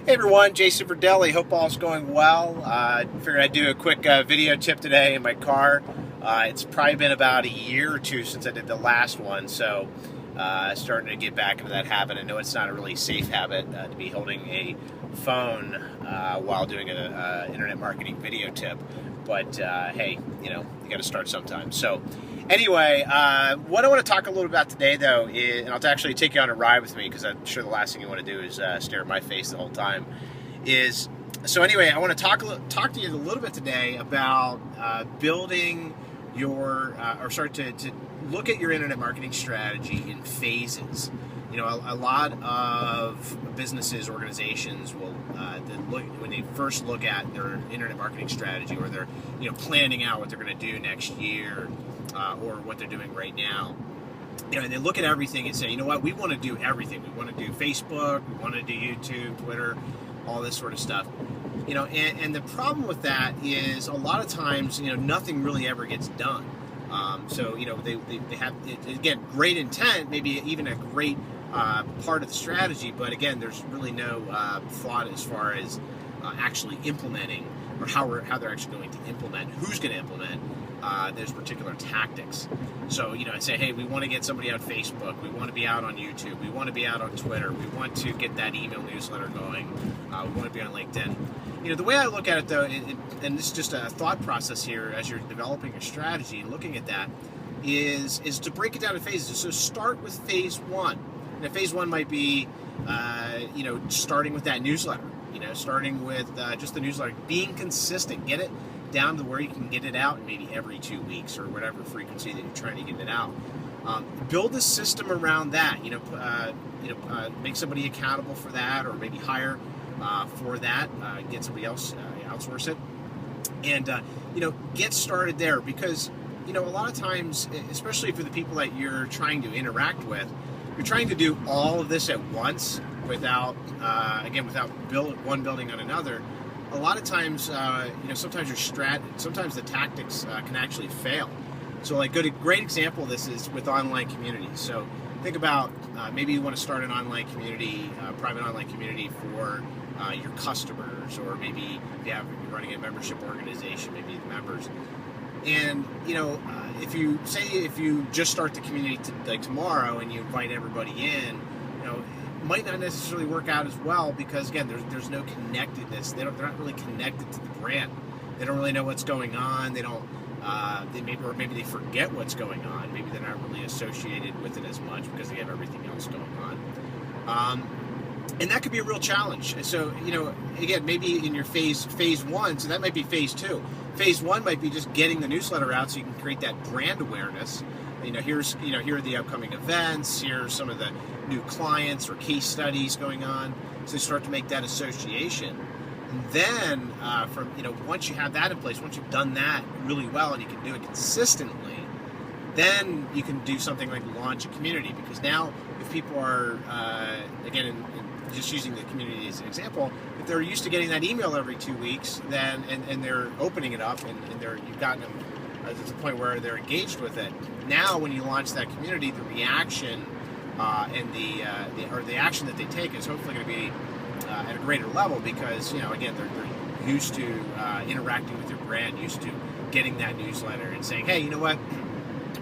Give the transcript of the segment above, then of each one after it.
Hey everyone, Jason Verdelli. Hope all's going well. Figured I'd do a quick video tip today in my car. It's probably been about a year or two since I did the last one, so starting to get back into that habit. I know it's not a really safe habit to be holding a phone while doing an internet marketing video tip, but hey, you got to start sometime. So anyway, what I want to talk a little about today, though, is, and I'll actually take you on a ride with me because I'm sure the last thing you want to do is stare at my face the whole time. So anyway, I want to talk to you a little bit today about building your, to look at your internet marketing strategy in phases. A lot of businesses, organizations will, when they first look at their internet marketing strategy, or they're planning out what they're going to do next year, or what they're doing right now, and they look at everything and say, you know what, we want to do everything. We want to do Facebook, we want to do YouTube, Twitter, all this sort of stuff. And the problem with that is a lot of times, nothing really ever gets done. They have, again, great intent, maybe even a great part of the strategy, but again, there's really no thought as far as actually implementing, or how they're actually going to implement, who's going to implement those particular tactics. So, I'd say, hey, we want to get somebody on Facebook, we want to be out on YouTube, we want to be out on Twitter, we want to get that email newsletter going, we want to be on LinkedIn. The way I look at it, though, and this is just a thought process here as you're developing your strategy and looking at that, is to break it down in phases. So start with phase one. Phase one might be, starting with that newsletter. Starting with just the newsletter, being consistent, get it down to where you can get it out maybe every 2 weeks or whatever frequency that you're trying to get it out. Build a system around that. Make somebody accountable for that, or maybe hire for that. Get somebody else, outsource it, and get started there, because a lot of times, especially for the people that you're trying to interact with, you're trying to do all of this at once without one building on another. A lot of times, sometimes the tactics can actually fail. So, great example of this is with online communities. So, think about maybe you want to start an online community, private online community for your customers, or maybe you're running a membership organization, maybe the members. And if you just start the community tomorrow and you invite everybody in, it might not necessarily work out as well, because again, there's no connectedness. They're not really connected to the brand. They don't really know what's going on. They don't. Maybe they forget what's going on. Maybe they're not really associated with it as much because they have everything else going on. And that could be a real challenge. So, again, maybe in your phase one, so that might be phase two. Phase one might be just getting the newsletter out so you can create that brand awareness. Here are the upcoming events. Here's some of the new clients or case studies going on. So you start to make that association. And then, once you have that in place, once you've done that really well and you can do it consistently, then you can do something like launch a community. Because now, if people are, just using the community as an example, if they're used to getting that email every 2 weeks, then and they're opening it up, and you've gotten them to the point where they're engaged with it. Now, when you launch that community, the reaction and the action that they take is hopefully going to be at a greater level, because again, they're used to interacting with your brand, used to getting that newsletter and saying, hey, you know what,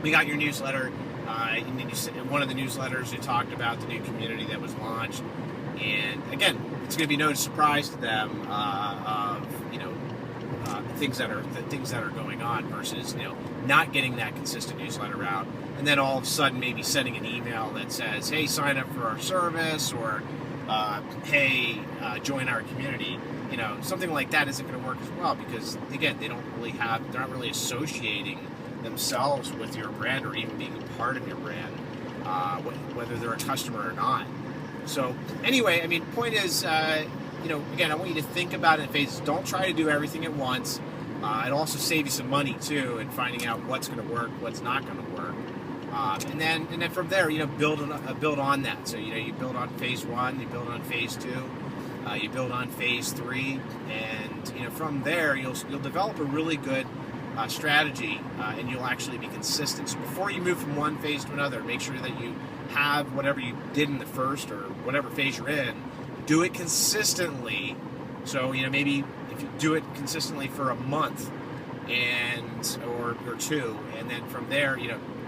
we got your newsletter. And then one of the newsletters, you talked about the new community that was launched. And again, it's going to be no surprise to them of things that are going on, versus not getting that consistent newsletter out, and then all of a sudden maybe sending an email that says, hey, sign up for our service, or hey, join our community. Something like that isn't going to work as well, because again, they're not really associating themselves with your brand, or even being a part of your brand, whether they're a customer or not. So anyway, point is, again, I want you to think about it in phases. Don't try to do everything at once. It'll also save you some money too, in finding out what's going to work, what's not going to work, and then from there, build on that. So you build on phase one, you build on phase two, you build on phase three, and from there you'll develop a really good strategy, and you'll actually be consistent. So before you move from one phase to another, make sure that you have whatever you did in the first, or whatever phase you're in, do it consistently. So, maybe if you do it consistently for a month or two, and then from there,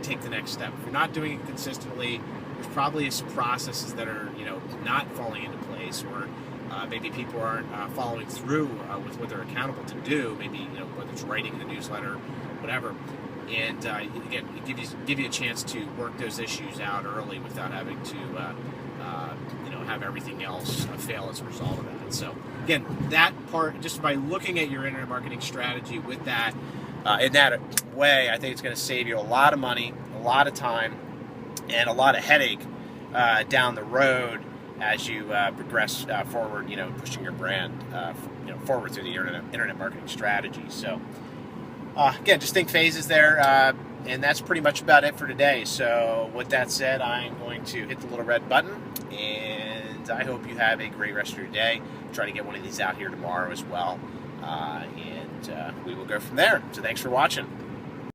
take the next step. If you're not doing it consistently, there's probably some processes that are, not falling into place, or maybe people aren't following through with what they're accountable to do. Maybe, whether it's writing the newsletter, whatever. And again, it give you a chance to work those issues out early without having to, have everything else fail as a result of that. So again, that part, just by looking at your internet marketing strategy with that, in that way, I think it's going to save you a lot of money, a lot of time, and a lot of headache down the road as you progress forward, pushing your brand forward through the internet marketing strategy. So again, just think phases there, and that's pretty much about it for today. So with that said, I'm going to hit the little red button, and I hope you have a great rest of your day. Try to get one of these out here tomorrow as well, and we will go from there. So thanks for watching.